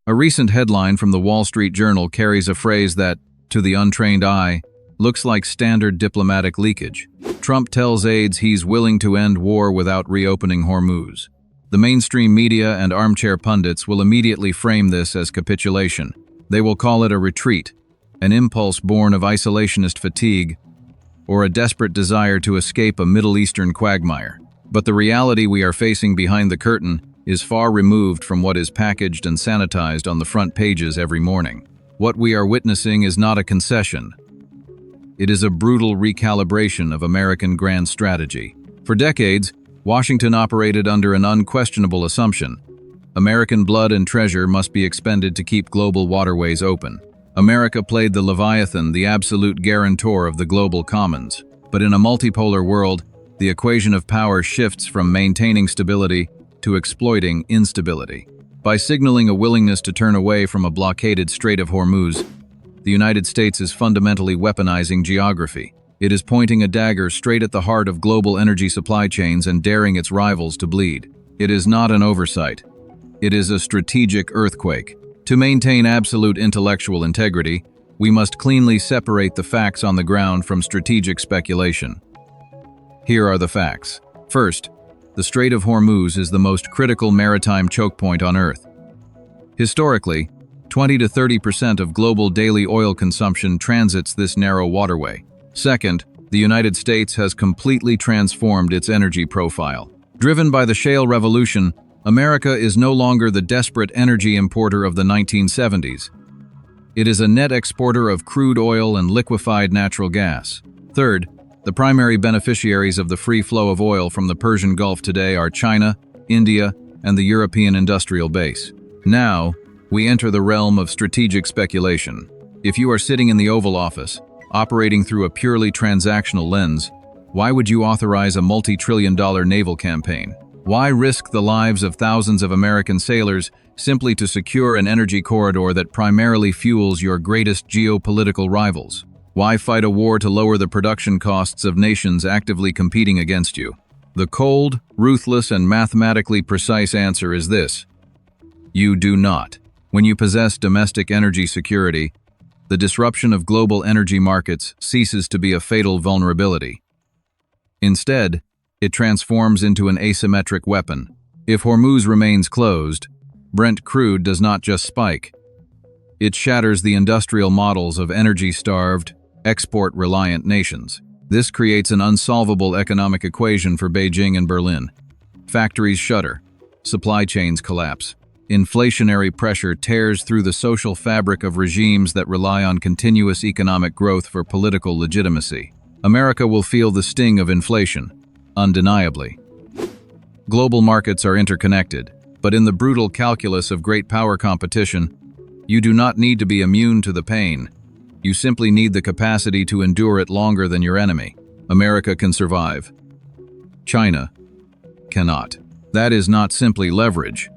A recent headline from the Wall Street Journal carries a phrase that, to the untrained eye, looks like standard diplomatic leakage. Trump tells aides he's willing to end war without reopening Hormuz. The mainstream media and armchair pundits will immediately frame this as capitulation. They will call it a retreat, an impulse born of isolationist fatigue, or a desperate desire to escape a Middle Eastern quagmire. But the reality we are facing behind the curtain is far removed from what is packaged and sanitized on the front pages every morning. What we are witnessing is not a concession. It is a brutal recalibration of American grand strategy. For decades, Washington operated under an unquestionable assumption. American blood and treasure must be expended to keep global waterways open. America played the Leviathan, the absolute guarantor of the global commons. But in a multipolar world, the equation of power shifts from maintaining stability to exploiting instability. By signaling a willingness to turn away from a blockaded Strait of Hormuz, the United States is fundamentally weaponizing geography. It is pointing a dagger straight at the heart of global energy supply chains and daring its rivals to bleed. It is not an oversight. It is a strategic earthquake. To maintain absolute intellectual integrity, we must cleanly separate the facts on the ground from strategic speculation. Here are the facts. First, the Strait of Hormuz is the most critical maritime chokepoint on Earth. Historically, 20 to 30% of global daily oil consumption transits this narrow waterway. Second, the United States has completely transformed its energy profile. Driven by the shale revolution, America is no longer the desperate energy importer of the 1970s. It is a net exporter of crude oil and liquefied natural gas. Third, the primary beneficiaries of the free flow of oil from the Persian Gulf today are China, India, and the European industrial base. Now, we enter the realm of strategic speculation. If you are sitting in the Oval Office, operating through a purely transactional lens, why would you authorize a multi-trillion-dollar naval campaign? Why risk the lives of thousands of American sailors simply to secure an energy corridor that primarily fuels your greatest geopolitical rivals? Why fight a war to lower the production costs of nations actively competing against you? The cold, ruthless, and mathematically precise answer is this: you do not. When you possess domestic energy security, the disruption of global energy markets ceases to be a fatal vulnerability. Instead, it transforms into an asymmetric weapon. If Hormuz remains closed, Brent crude does not just spike. It shatters the industrial models of energy-starved, export-reliant nations. This creates an unsolvable economic equation for Beijing and Berlin. Factories shutter, supply chains collapse. Inflationary pressure tears through the social fabric of regimes that rely on continuous economic growth for political legitimacy. America will feel the sting of inflation, undeniably. Global markets are interconnected, but in the brutal calculus of great power competition, you do not need to be immune to the pain. You simply need the capacity to endure it longer than your enemy. America can survive. China cannot. That is not simply leverage.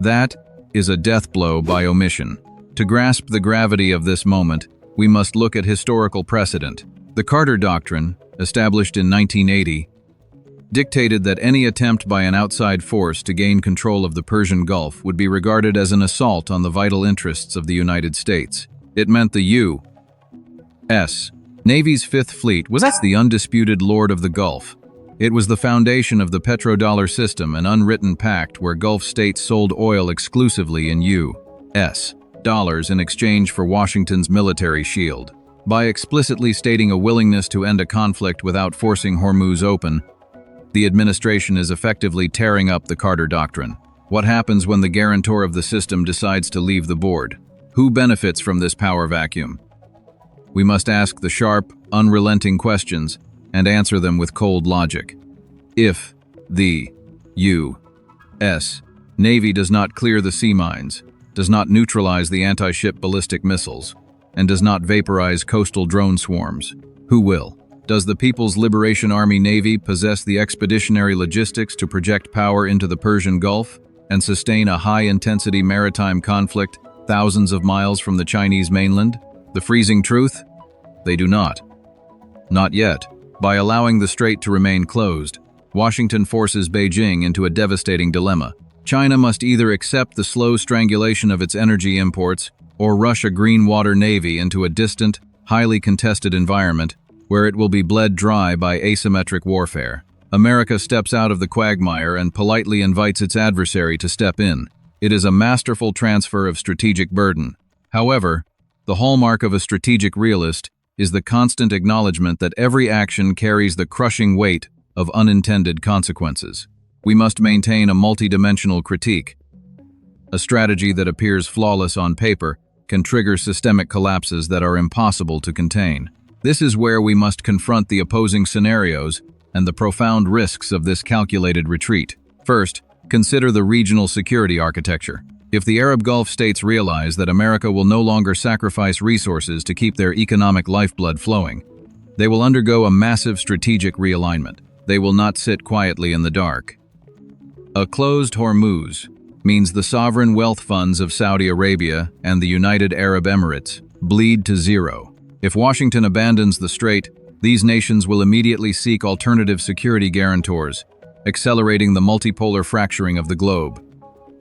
That is a death blow by omission. To grasp the gravity of this moment, we must look at historical precedent. The Carter Doctrine, established in 1980, dictated that any attempt by an outside force to gain control of the Persian Gulf would be regarded as an assault on the vital interests of the United States. It meant the U.S. Navy's Fifth Fleet was the undisputed lord of the Gulf. It was the foundation of the petrodollar system, an unwritten pact where Gulf states sold oil exclusively in U.S. dollars in exchange for Washington's military shield. By explicitly stating a willingness to end a conflict without forcing Hormuz open, the administration is effectively tearing up the Carter Doctrine. What happens when the guarantor of the system decides to leave the board? Who benefits from this power vacuum? We must ask the sharp, unrelenting questions and answer them with cold logic. If the U.S. Navy does not clear the sea mines, does not neutralize the anti-ship ballistic missiles, and does not vaporize coastal drone swarms, who will? Does the People's Liberation Army Navy possess the expeditionary logistics to project power into the Persian Gulf and sustain a high-intensity maritime conflict thousands of miles from the Chinese mainland? The freezing truth? They do not. Not yet. By allowing the strait to remain closed, Washington forces Beijing into a devastating dilemma. China must either accept the slow strangulation of its energy imports or rush a green water navy into a distant, highly contested environment where it will be bled dry by asymmetric warfare. America steps out of the quagmire and politely invites its adversary to step in. It is a masterful transfer of strategic burden. However, the hallmark of a strategic realist is the constant acknowledgement that every action carries the crushing weight of unintended consequences. We must maintain a multidimensional critique. A strategy that appears flawless on paper can trigger systemic collapses that are impossible to contain. This is where we must confront the opposing scenarios and the profound risks of this calculated retreat. First, consider the regional security architecture. If the Arab Gulf states realize that America will no longer sacrifice resources to keep their economic lifeblood flowing, they will undergo a massive strategic realignment. They will not sit quietly in the dark. A closed Hormuz means the sovereign wealth funds of Saudi Arabia and the United Arab Emirates bleed to zero. If Washington abandons the strait, these nations will immediately seek alternative security guarantors, accelerating the multipolar fracturing of the globe.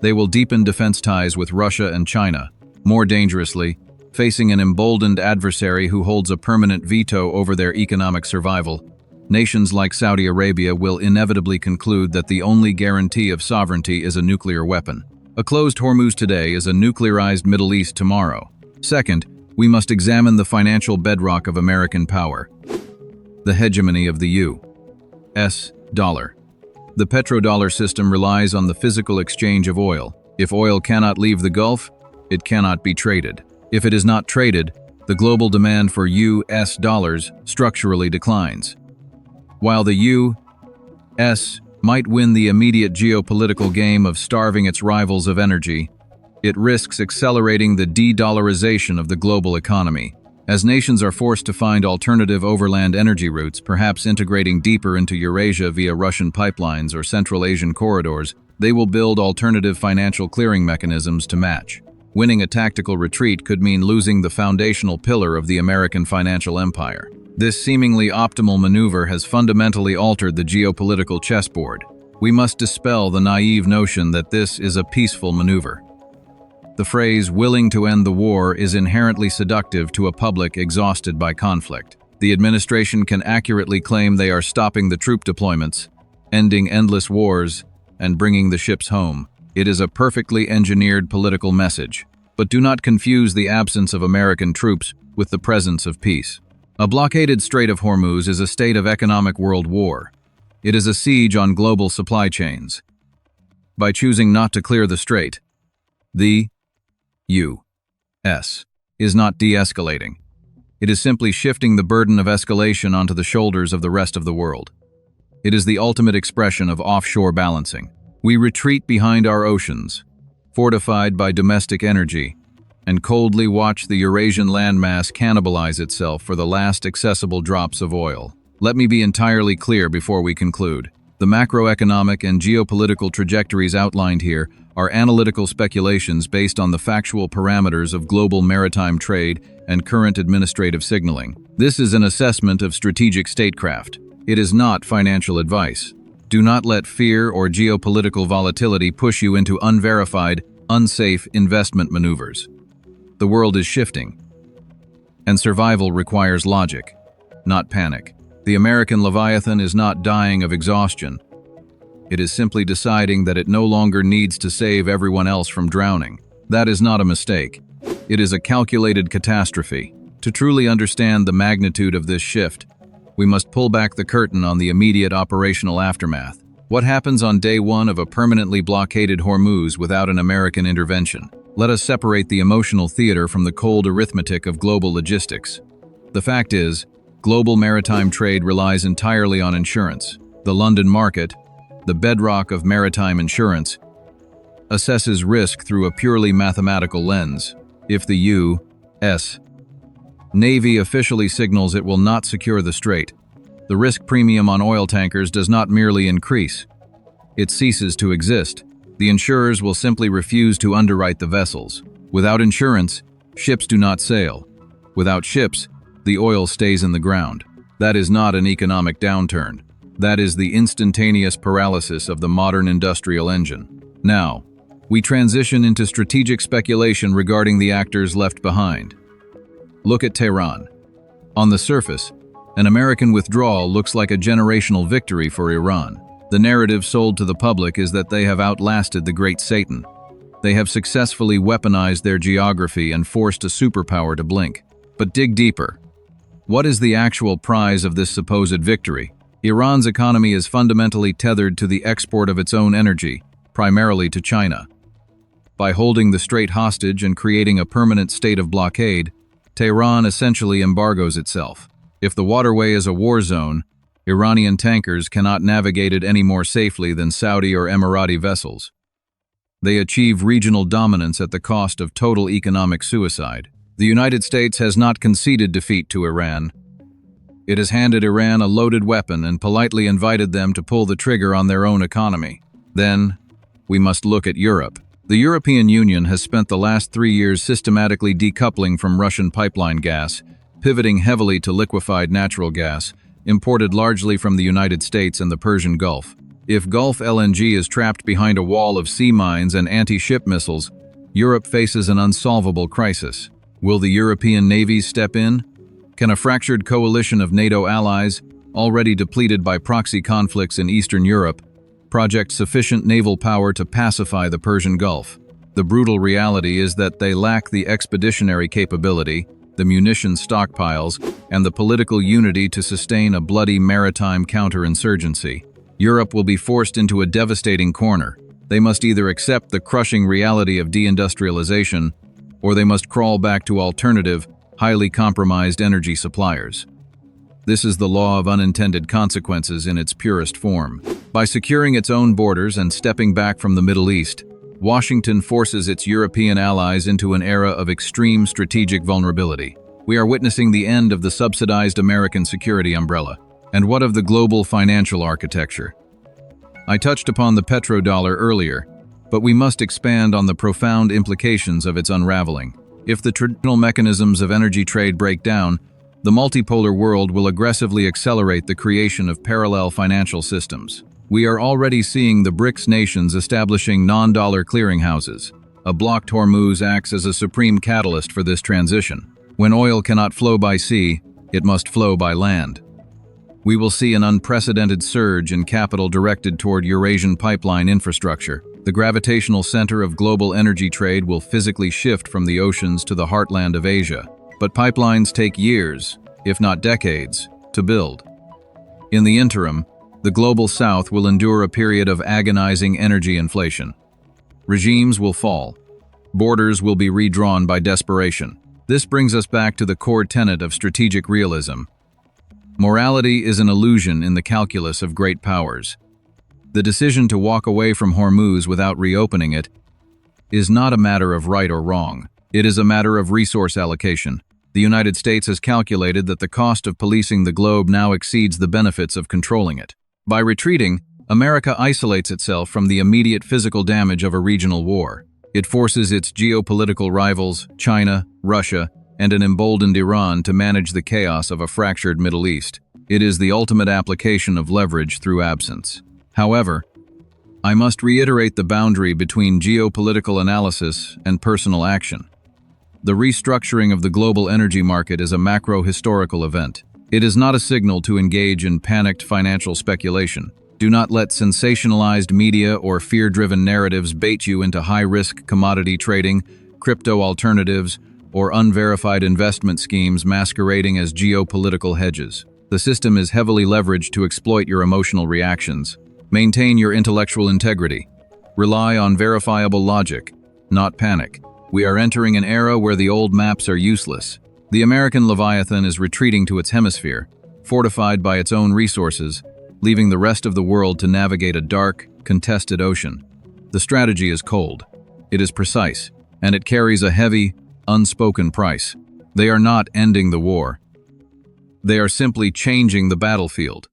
They will deepen defense ties with Russia and China. More dangerously, facing an emboldened adversary who holds a permanent veto over their economic survival, nations like Saudi Arabia will inevitably conclude that the only guarantee of sovereignty is a nuclear weapon. A closed Hormuz today is a nuclearized Middle East tomorrow. Second, we must examine the financial bedrock of American power: the hegemony of the U.S. dollar. The petrodollar system relies on the physical exchange of oil. If oil cannot leave the Gulf, it cannot be traded. If it is not traded, the global demand for U.S. dollars structurally declines. While the U.S. might win the immediate geopolitical game of starving its rivals of energy, it risks accelerating the de-dollarization of the global economy. As nations are forced to find alternative overland energy routes, perhaps integrating deeper into Eurasia via Russian pipelines or Central Asian corridors, they will build alternative financial clearing mechanisms to match. Winning a tactical retreat could mean losing the foundational pillar of the American financial empire. This seemingly optimal maneuver has fundamentally altered the geopolitical chessboard. We must dispel the naive notion that this is a peaceful maneuver. The phrase "willing to end the war" is inherently seductive to a public exhausted by conflict. The administration can accurately claim they are stopping the troop deployments, ending endless wars, and bringing the ships home. It is a perfectly engineered political message. But do not confuse the absence of American troops with the presence of peace. A blockaded Strait of Hormuz is a state of economic world war. It is a siege on global supply chains. By choosing not to clear the strait, the U.S. is not de-escalating. It is simply shifting the burden of escalation onto the shoulders of the rest of the world. It is the ultimate expression of offshore balancing. We retreat behind our oceans, fortified by domestic energy, and coldly watch the Eurasian landmass cannibalize itself for the last accessible drops of oil. Let me be entirely clear before we conclude. The macroeconomic and geopolitical trajectories outlined here are analytical speculations based on the factual parameters of global maritime trade and current administrative signaling. This is an assessment of strategic statecraft. It is not financial advice. Do not let fear or geopolitical volatility push you into unverified, unsafe investment maneuvers. The world is shifting, and survival requires logic, not panic. The American Leviathan is not dying of exhaustion. It is simply deciding that it no longer needs to save everyone else from drowning. That is not a mistake. It is a calculated catastrophe. To truly understand the magnitude of this shift, we must pull back the curtain on the immediate operational aftermath. What happens on day one of a permanently blockaded Hormuz without an American intervention? Let us separate the emotional theater from the cold arithmetic of global logistics. The fact is, global maritime trade relies entirely on insurance. The London market, the bedrock of maritime insurance, assesses risk through a purely mathematical lens. If the U.S. Navy officially signals it will not secure the strait, the risk premium on oil tankers does not merely increase. It ceases to exist. The insurers will simply refuse to underwrite the vessels. Without insurance, ships do not sail. Without ships, the oil stays in the ground. That is not an economic downturn. That is the instantaneous paralysis of the modern industrial engine. Now, we transition into strategic speculation regarding the actors left behind. Look at Tehran. On the surface, an American withdrawal looks like a generational victory for Iran. The narrative sold to the public is that they have outlasted the Great Satan. They have successfully weaponized their geography and forced a superpower to blink. But dig deeper. What is the actual prize of this supposed victory? Iran's economy is fundamentally tethered to the export of its own energy, primarily to China. By holding the strait hostage and creating a permanent state of blockade, Tehran essentially embargoes itself. If the waterway is a war zone, Iranian tankers cannot navigate it any more safely than Saudi or Emirati vessels. They achieve regional dominance at the cost of total economic suicide. The United States has not conceded defeat to Iran. It has handed Iran a loaded weapon and politely invited them to pull the trigger on their own economy. Then, we must look at Europe. The European Union has spent the last 3 years systematically decoupling from Russian pipeline gas, pivoting heavily to liquefied natural gas, imported largely from the United States and the Persian Gulf. If Gulf LNG is trapped behind a wall of sea mines and anti-ship missiles, Europe faces an unsolvable crisis. Will the European navies step in? Can a fractured coalition of NATO allies, already depleted by proxy conflicts in Eastern Europe, project sufficient naval power to pacify the Persian Gulf? The brutal reality is that they lack the expeditionary capability, the munitions stockpiles, and the political unity to sustain a bloody maritime counterinsurgency. Europe will be forced into a devastating corner. They must either accept the crushing reality of deindustrialization, or they must crawl back to alternative, highly compromised energy suppliers. This is the law of unintended consequences in its purest form. By securing its own borders and stepping back from the Middle East, Washington forces its European allies into an era of extreme strategic vulnerability. We are witnessing the end of the subsidized American security umbrella. And what of the global financial architecture? I touched upon the petrodollar earlier, but we must expand on the profound implications of its unraveling. If the traditional mechanisms of energy trade break down, the multipolar world will aggressively accelerate the creation of parallel financial systems. We are already seeing the BRICS nations establishing non-dollar clearinghouses. A blocked Hormuz acts as a supreme catalyst for this transition. When oil cannot flow by sea, it must flow by land. We will see an unprecedented surge in capital directed toward Eurasian pipeline infrastructure. The gravitational center of global energy trade will physically shift from the oceans to the heartland of Asia. But pipelines take years, if not decades, to build. In the interim, the global south will endure a period of agonizing energy inflation. Regimes will fall. Borders will be redrawn by desperation. This brings us back to the core tenet of strategic realism. Morality is an illusion in the calculus of great powers. The decision to walk away from Hormuz without reopening it is not a matter of right or wrong. It is a matter of resource allocation. The United States has calculated that the cost of policing the globe now exceeds the benefits of controlling it. By retreating, America isolates itself from the immediate physical damage of a regional war. It forces its geopolitical rivals, China, Russia, and an emboldened Iran to manage the chaos of a fractured Middle East. It is the ultimate application of leverage through absence. However, I must reiterate the boundary between geopolitical analysis and personal action. The restructuring of the global energy market is a macro-historical event. It is not a signal to engage in panicked financial speculation. Do not let sensationalized media or fear-driven narratives bait you into high-risk commodity trading, crypto alternatives, or unverified investment schemes masquerading as geopolitical hedges. The system is heavily leveraged to exploit your emotional reactions. Maintain your intellectual integrity. Rely on verifiable logic, not panic. We are entering an era where the old maps are useless. The American Leviathan is retreating to its hemisphere, fortified by its own resources, leaving the rest of the world to navigate a dark, contested ocean. The strategy is cold. It is precise, and it carries a heavy, unspoken price. They are not ending the war. They are simply changing the battlefield.